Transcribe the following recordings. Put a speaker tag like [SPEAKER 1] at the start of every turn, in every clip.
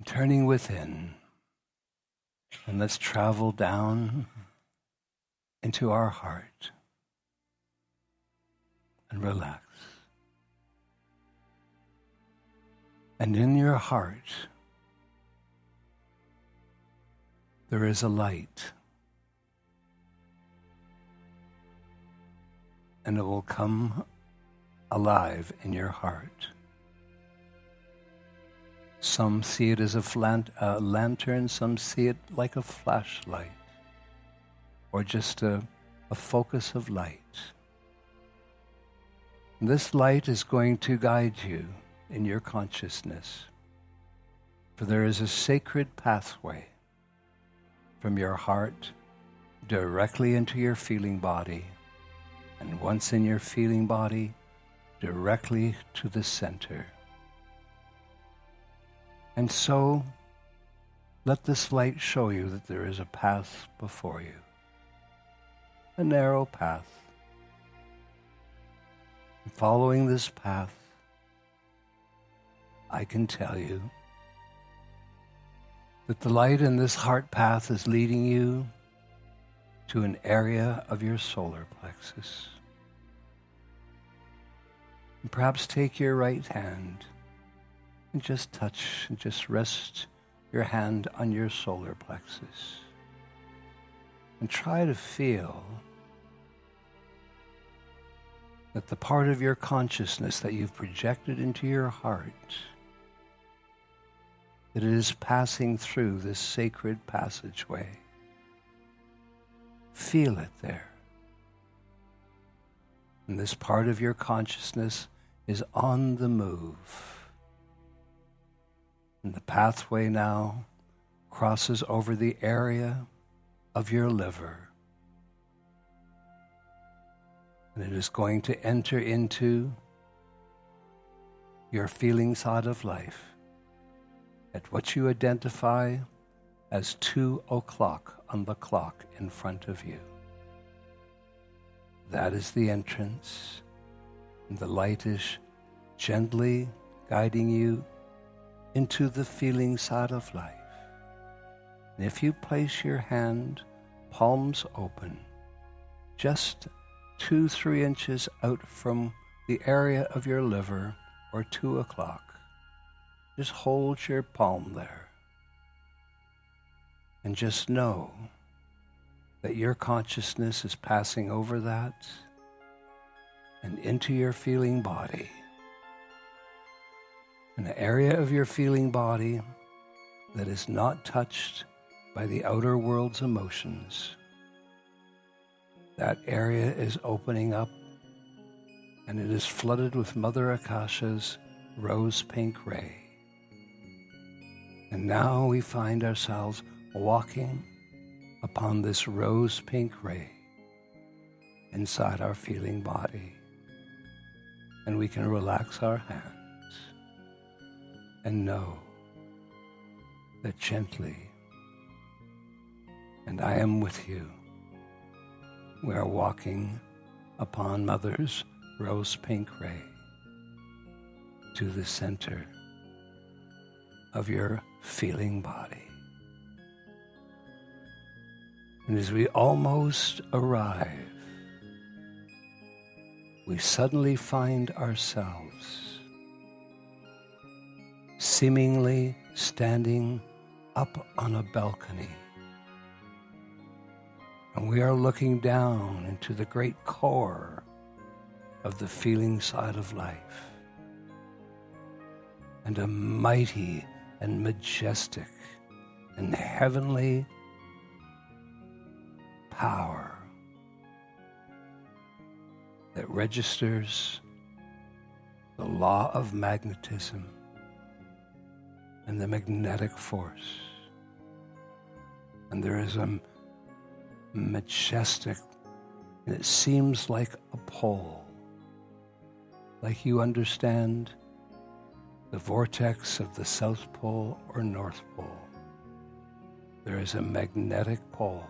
[SPEAKER 1] Turning within, and let's travel down into our heart and relax. And in your heart, there is a light, and it will come alive in your heart. Some see it as a lantern, some see it like a flashlight, or just a focus of light. And this light is going to guide you in your consciousness, for there is a sacred pathway from your heart directly into your feeling body, and once in your feeling body, directly to the center. And so, let this light show you that there is a path before you, a narrow path. And following this path, I can tell you that the light in this heart path is leading you to an area of your solar plexus. And perhaps take your right hand and just touch and just rest your hand on your solar plexus. And try to feel that the part of your consciousness that you've projected into your heart, that it is passing through this sacred passageway. Feel it there. And this part of your consciousness is on the move. And the pathway now crosses over the area of your liver. And it is going to enter into your feeling side of life at what you identify as 2:00 on the clock in front of you. That is the entrance, and the light is gently guiding you into the feeling side of life. And if you place your hand, palms open, just 2-3 inches out from the area of your liver, or 2:00, just hold your palm there. And just know that your consciousness is passing over that and into your feeling body. An area of your feeling body that is not touched by the outer world's emotions. That area is opening up, and it is flooded with Mother Akasha's rose pink ray. And now we find ourselves walking upon this rose pink ray inside our feeling body. And we can relax our hands and know that gently, and I am with you, we are walking upon Mother's rose pink ray to the center of your feeling body. And as we almost arrive, we suddenly find ourselves seemingly standing up on a balcony. And we are looking down into the great core of the feeling side of life. And a mighty and majestic and heavenly power that registers the law of magnetism and the magnetic force. And there is a majestic, and it seems like a pole, like you understand the vortex of the South Pole or North Pole. There is a magnetic pole,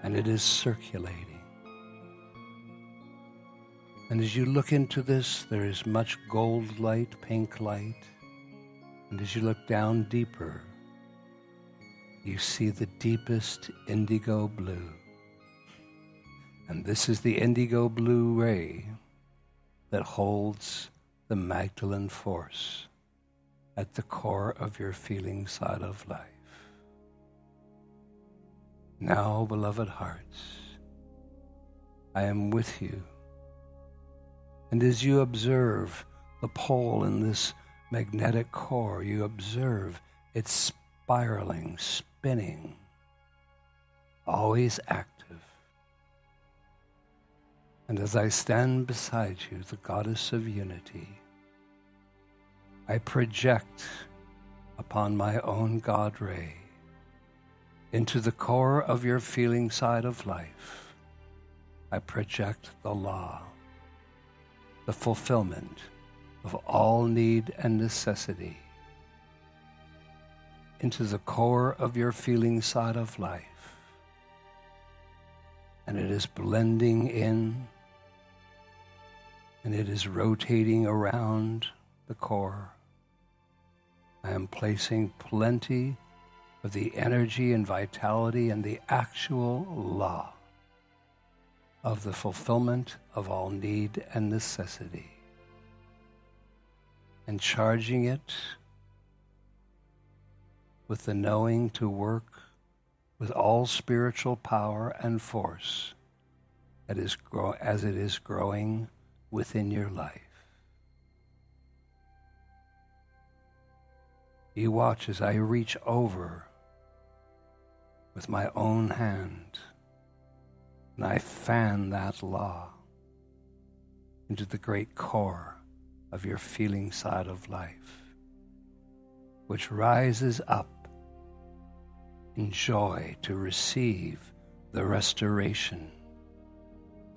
[SPEAKER 1] and it is circulating. And as you look into this, there is much gold light, pink light, And as you look down deeper, you see the deepest indigo blue. And this is the indigo blue ray that holds the Magdalene force at the core of your feeling side of life. Now, beloved hearts, I am with you. And as you observe the pole in this magnetic core, you observe it spiraling, spinning, always active. And as I stand beside you, the goddess of unity, I project upon my own God ray into the core of your feeling side of life. I project the law, the fulfillment of all need and necessity into the core of your feeling side of life. And it is blending in, and it is rotating around the core. I am placing plenty of the energy and vitality and the actual law of the fulfillment of all need and necessity, and charging it with the knowing to work with all spiritual power and force that is as it is growing within your life. You watch as I reach over with my own hand, and I fan that law into the great core of your feeling side of life, which rises up in joy to receive the restoration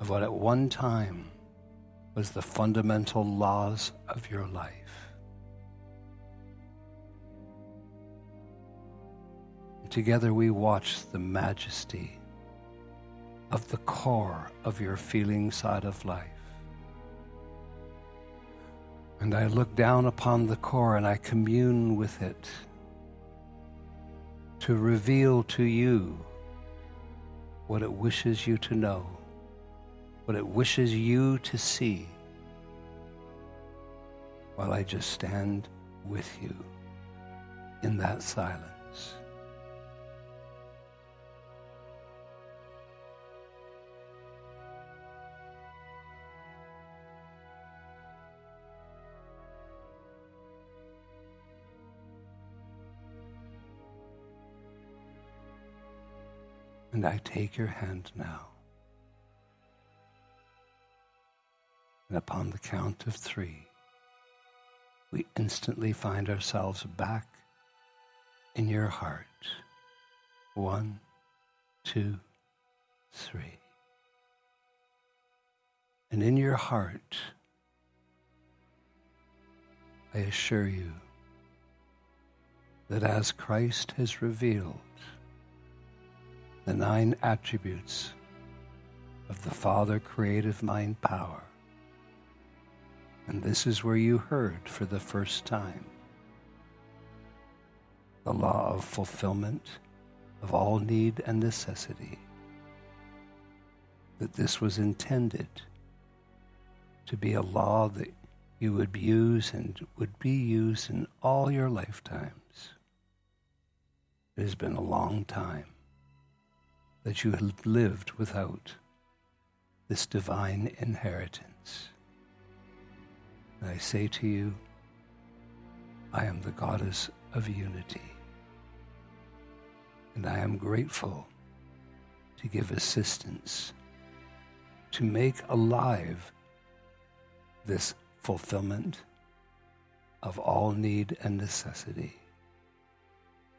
[SPEAKER 1] of what at one time was the fundamental laws of your life. And together we watch the majesty of the core of your feeling side of life. And I look down upon the core and I commune with it to reveal to you what it wishes you to know, what it wishes you to see, while I just stand with you in that silence. And I take your hand now. And upon the count of 3, we instantly find ourselves back in your heart. 1, 2, 3. And in your heart, I assure you that as Christ has revealed the 9 attributes of the Father creative mind power, and this is where you heard for the first time the law of fulfillment of all need and necessity, that this was intended to be a law that you would use and would be used in all your lifetimes. It has been a long time that you have lived without this divine inheritance. And I say to you, I am the goddess of unity, and I am grateful to give assistance to make alive this fulfillment of all need and necessity,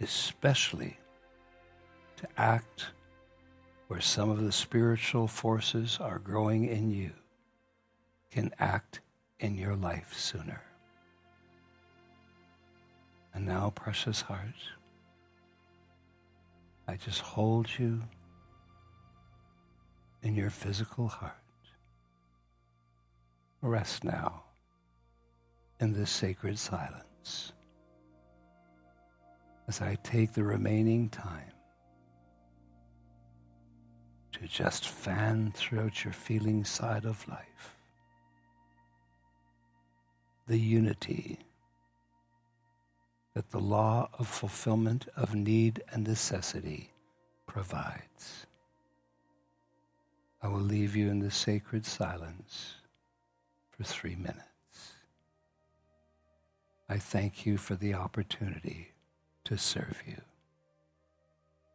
[SPEAKER 1] especially to act where some of the spiritual forces are growing in you can act in your life sooner. And now, precious heart, I just hold you in your physical heart. Rest now in this sacred silence. as I take the remaining time to just fan throughout your feeling side of life the unity that the law of fulfillment of need and necessity provides. I will leave you in the sacred silence for 3 minutes. I thank you for the opportunity to serve you.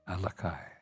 [SPEAKER 1] Alakai.